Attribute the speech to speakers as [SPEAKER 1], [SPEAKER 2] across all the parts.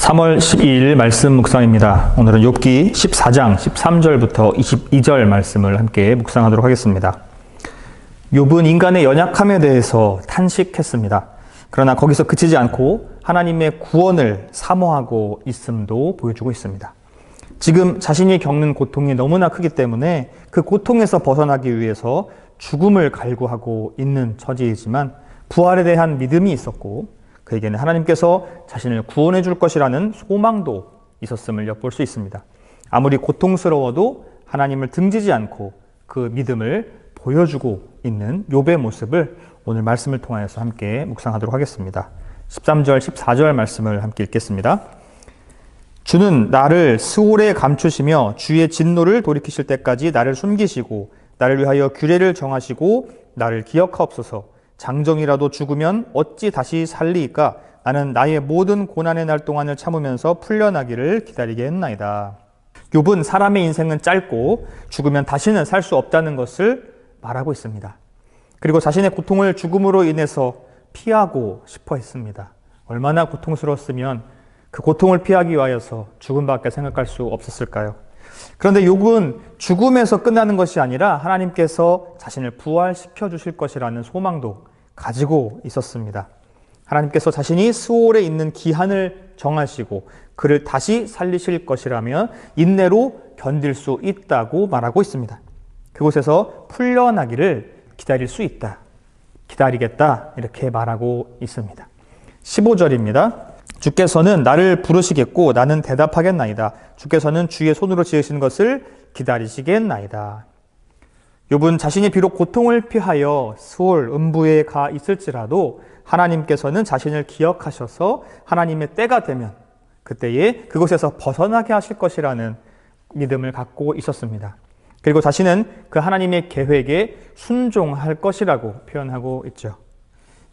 [SPEAKER 1] 3월 12일 말씀 묵상입니다. 오늘은 욥기 14장 13절부터 22절 말씀을 함께 묵상하도록 하겠습니다. 욥은 인간의 연약함에 대해서 탄식했습니다. 그러나 거기서 그치지 않고 하나님의 구원을 사모하고 있음도 보여주고 있습니다. 지금 자신이 겪는 고통이 너무나 크기 때문에 그 고통에서 벗어나기 위해서 죽음을 갈구하고 있는 처지이지만 부활에 대한 믿음이 있었고 그에게는 하나님께서 자신을 구원해 줄 것이라는 소망도 있었음을 엿볼 수 있습니다. 아무리 고통스러워도 하나님을 등지지 않고 그 믿음을 보여주고 있는 욥의 모습을 오늘 말씀을 통하여서 함께 묵상하도록 하겠습니다. 13절, 14절 말씀을 함께 읽겠습니다. 주는 나를 스올에 감추시며 주의 진노를 돌이키실 때까지 나를 숨기시고 나를 위하여 규례를 정하시고 나를 기억하옵소서. 장정이라도 죽으면 어찌 다시 살리이까? 나는 나의 모든 고난의 날 동안을 참으면서 풀려나기를 기다리게 했나이다. 욥은 사람의 인생은 짧고 죽으면 다시는 살 수 없다는 것을 말하고 있습니다. 그리고 자신의 고통을 죽음으로 인해서 피하고 싶어 했습니다. 얼마나 고통스러웠으면 그 고통을 피하기 위하여서 죽음밖에 생각할 수 없었을까요? 그런데 욥은 죽음에서 끝나는 것이 아니라 하나님께서 자신을 부활시켜 주실 것이라는 소망도 가지고 있었습니다. 하나님께서 자신이 스올에 있는 기한을 정하시고 그를 다시 살리실 것이라면 인내로 견딜 수 있다고 말하고 있습니다. 그곳에서 풀려나기를 기다릴 수 있다. 기다리겠다. 이렇게 말하고 있습니다. 15절입니다. 주께서는 나를 부르시겠고 나는 대답하겠나이다. 주께서는 주의 손으로 지으신 것을 기다리시겠나이다. 욥은 자신이 비록 고통을 피하여 스올 음부에 가 있을지라도 하나님께서는 자신을 기억하셔서 하나님의 때가 되면 그때에 그곳에서 벗어나게 하실 것이라는 믿음을 갖고 있었습니다. 그리고 자신은 그 하나님의 계획에 순종할 것이라고 표현하고 있죠.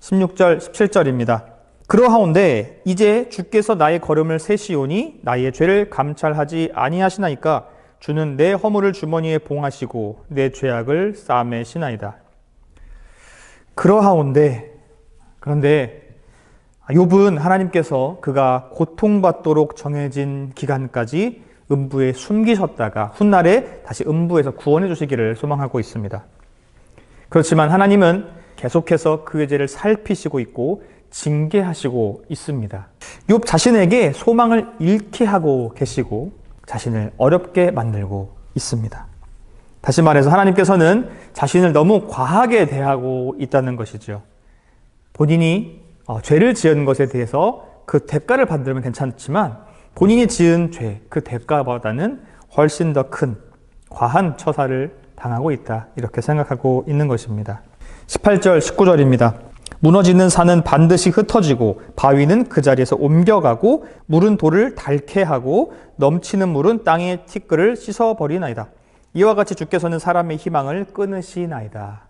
[SPEAKER 1] 16절, 17절입니다. 그러하온데 이제 주께서 나의 걸음을 세시오니 나의 죄를 감찰하지 아니하시나이까? 주는 내 허물을 주머니에 봉하시고 내 죄악을 싸매시나이다. 그러하온데, 그런데 욥은 하나님께서 그가 고통받도록 정해진 기간까지 음부에 숨기셨다가 훗날에 다시 음부에서 구원해 주시기를 소망하고 있습니다. 그렇지만 하나님은 계속해서 그의 죄를 살피시고 있고 징계하시고 있습니다. 욥 자신에게 소망을 잃게 하고 계시고 자신을 어렵게 만들고 있습니다. 다시 말해서 하나님께서는 자신을 너무 과하게 대하고 있다는 것이죠. 본인이 죄를 지은 것에 대해서 그 대가를 받으면 괜찮지만 본인이 지은 죄, 그 대가보다는 훨씬 더 큰 과한 처사를 당하고 있다. 이렇게 생각하고 있는 것입니다. 18절, 19절입니다. 무너지는 산은 반드시 흩어지고 바위는 그 자리에서 옮겨가고 물은 돌을 닳게 하고 넘치는 물은 땅의 티끌을 씻어버리나이다. 이와 같이 주께서는 사람의 희망을 끊으시나이다.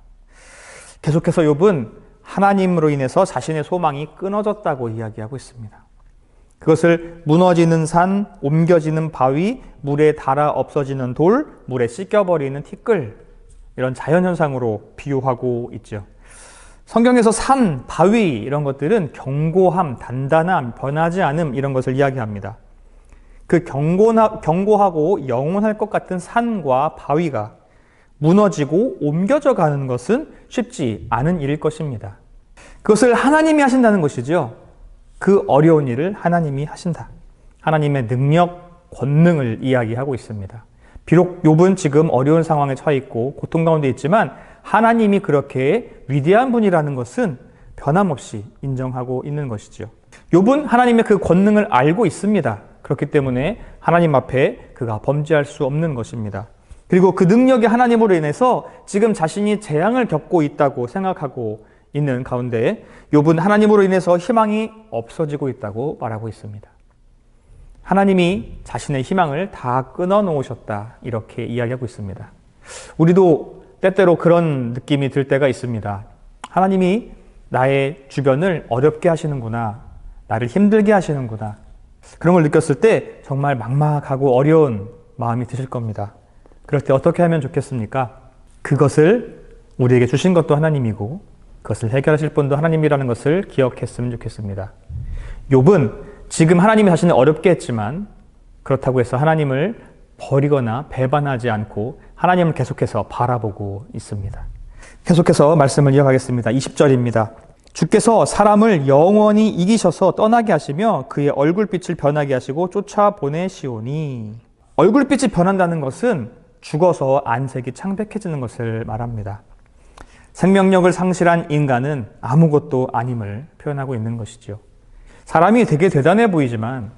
[SPEAKER 1] 계속해서 욥은 하나님으로 인해서 자신의 소망이 끊어졌다고 이야기하고 있습니다. 그것을 무너지는 산, 옮겨지는 바위, 물에 닳아 없어지는 돌, 물에 씻겨버리는 티끌 이런 자연현상으로 비유하고 있죠. 성경에서 산, 바위 이런 것들은 견고함, 단단함, 변하지 않음 이런 것을 이야기합니다. 그 견고하고 영원할 것 같은 산과 바위가 무너지고 옮겨져 가는 것은 쉽지 않은 일일 것입니다. 그것을 하나님이 하신다는 것이죠. 그 어려운 일을 하나님이 하신다. 하나님의 능력, 권능을 이야기하고 있습니다. 비록 욥은 지금 어려운 상황에 처해 있고 고통 가운데 있지만 하나님이 그렇게 위대한 분이라는 것은 변함없이 인정하고 있는 것이죠. 욥은 하나님의 그 권능을 알고 있습니다. 그렇기 때문에 하나님 앞에 그가 범죄할 수 없는 것입니다. 그리고 그 능력이 하나님으로 인해서 지금 자신이 재앙을 겪고 있다고 생각하고 있는 가운데 욥은 하나님으로 인해서 희망이 없어지고 있다고 말하고 있습니다. 하나님이 자신의 희망을 다 끊어놓으셨다 이렇게 이야기하고 있습니다. 우리도 때때로 그런 느낌이 들 때가 있습니다. 하나님이 나의 주변을 어렵게 하시는구나. 나를 힘들게 하시는구나. 그런 걸 느꼈을 때 정말 막막하고 어려운 마음이 드실 겁니다. 그럴 때 어떻게 하면 좋겠습니까? 그것을 우리에게 주신 것도 하나님이고 그것을 해결하실 분도 하나님이라는 것을 기억했으면 좋겠습니다. 욥은 지금 하나님이 자신을 어렵게 했지만 그렇다고 해서 하나님을 버리거나 배반하지 않고 하나님을 계속해서 바라보고 있습니다. 계속해서 말씀을 이어가겠습니다. 20절입니다. 주께서 사람을 영원히 이기셔서 떠나게 하시며 그의 얼굴빛을 변하게 하시고 쫓아보내시오니. 얼굴빛이 변한다는 것은 죽어서 안색이 창백해지는 것을 말합니다. 생명력을 상실한 인간은 아무것도 아님을 표현하고 있는 것이죠. 사람이 되게 대단해 보이지만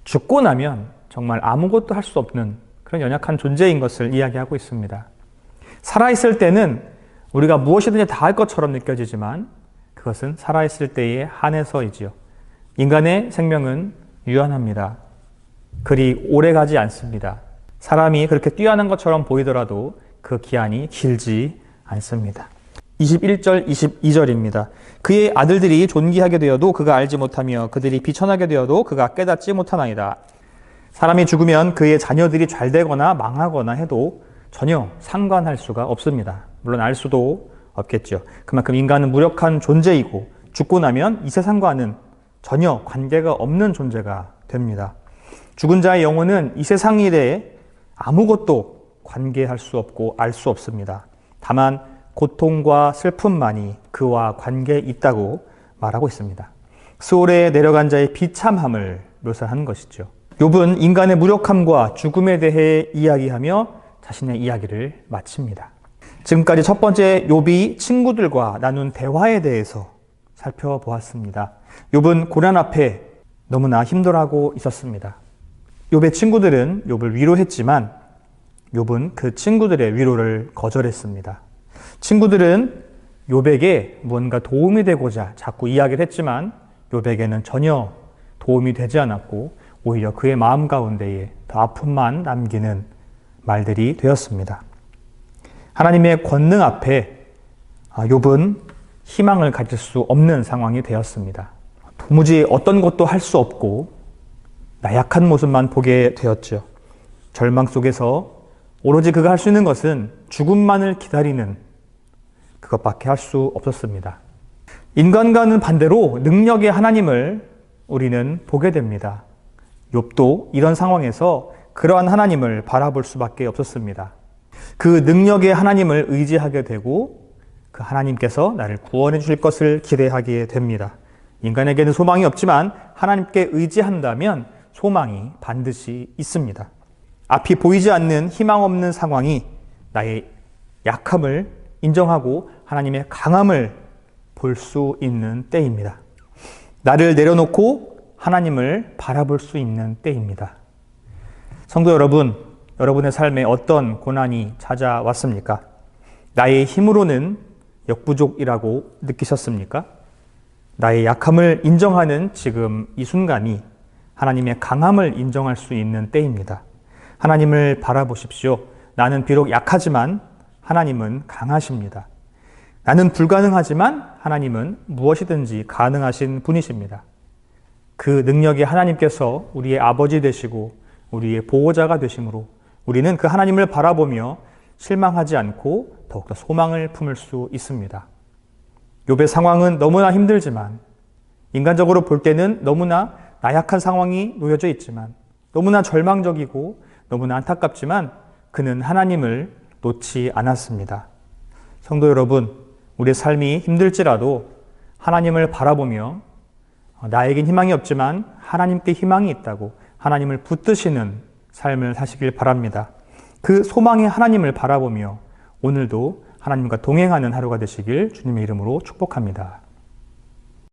[SPEAKER 1] 죽고 나면 정말 아무것도 할 수 없는 그런 연약한 존재인 것을 이야기하고 있습니다. 살아있을 때는 우리가 무엇이든지 다 할 것처럼 느껴지지만 그것은 살아있을 때에 한해서이지요. 인간의 생명은 유한합니다. 그리 오래가지 않습니다. 사람이 그렇게 뛰어난 것처럼 보이더라도 그 기한이 길지 않습니다. 21절, 22절입니다. 그의 아들들이 존귀하게 되어도 그가 알지 못하며 그들이 비천하게 되어도 그가 깨닫지 못하나이다. 사람이 죽으면 그의 자녀들이 잘되거나 망하거나 해도 전혀 상관할 수가 없습니다. 물론 알 수도 없겠죠. 그만큼 인간은 무력한 존재이고 죽고 나면 이 세상과는 전혀 관계가 없는 존재가 됩니다. 죽은 자의 영혼은 이 세상 일에 아무것도 관계할 수 없고 알 수 없습니다. 다만 고통과 슬픔만이 그와 관계 있다고 말하고 있습니다. 스올에 내려간 자의 비참함을 묘사한 것이죠. 욥은 인간의 무력함과 죽음에 대해 이야기하며 자신의 이야기를 마칩니다. 지금까지 첫 번째 욥이 친구들과 나눈 대화에 대해서 살펴보았습니다. 욥은 고난 앞에 너무나 힘들어하고 있었습니다. 욥의 친구들은 욥을 위로했지만 욥은 그 친구들의 위로를 거절했습니다. 친구들은 욥에게 무언가 도움이 되고자 자꾸 이야기를 했지만 욥에게는 전혀 도움이 되지 않았고 오히려 그의 마음 가운데에 더 아픔만 남기는 말들이 되었습니다. 하나님의 권능 앞에 욥은 희망을 가질 수 없는 상황이 되었습니다. 도무지 어떤 것도 할 수 없고 나약한 모습만 보게 되었죠. 절망 속에서 오로지 그가 할 수 있는 것은 죽음만을 기다리는 그것밖에 할 수 없었습니다. 인간과는 반대로 능력의 하나님을 우리는 보게 됩니다. 욥도 이런 상황에서 그러한 하나님을 바라볼 수밖에 없었습니다. 그 능력의 하나님을 의지하게 되고 그 하나님께서 나를 구원해 주실 것을 기대하게 됩니다. 인간에게는 소망이 없지만 하나님께 의지한다면 소망이 반드시 있습니다. 앞이 보이지 않는 희망 없는 상황이 나의 약함을 인정하고 하나님의 강함을 볼 수 있는 때입니다. 나를 내려놓고 하나님을 바라볼 수 있는 때입니다. 성도 여러분, 여러분의 삶에 어떤 고난이 찾아왔습니까? 나의 힘으로는 역부족이라고 느끼셨습니까? 나의 약함을 인정하는 지금 이 순간이 하나님의 강함을 인정할 수 있는 때입니다. 하나님을 바라보십시오. 나는 비록 약하지만 하나님은 강하십니다. 나는 불가능하지만 하나님은 무엇이든지 가능하신 분이십니다. 그 능력의 하나님께서 우리의 아버지 되시고 우리의 보호자가 되심으로 우리는 그 하나님을 바라보며 실망하지 않고 더욱더 소망을 품을 수 있습니다. 욥의 상황은 너무나 힘들지만 인간적으로 볼 때는 너무나 나약한 상황이 놓여져 있지만 너무나 절망적이고 너무나 안타깝지만 그는 하나님을 놓지 않았습니다. 성도 여러분, 우리의 삶이 힘들지라도 하나님을 바라보며 나에겐 희망이 없지만 하나님께 희망이 있다고 하나님을 붙드시는 삶을 사시길 바랍니다. 그 소망의 하나님을 바라보며 오늘도 하나님과 동행하는 하루가 되시길 주님의 이름으로 축복합니다.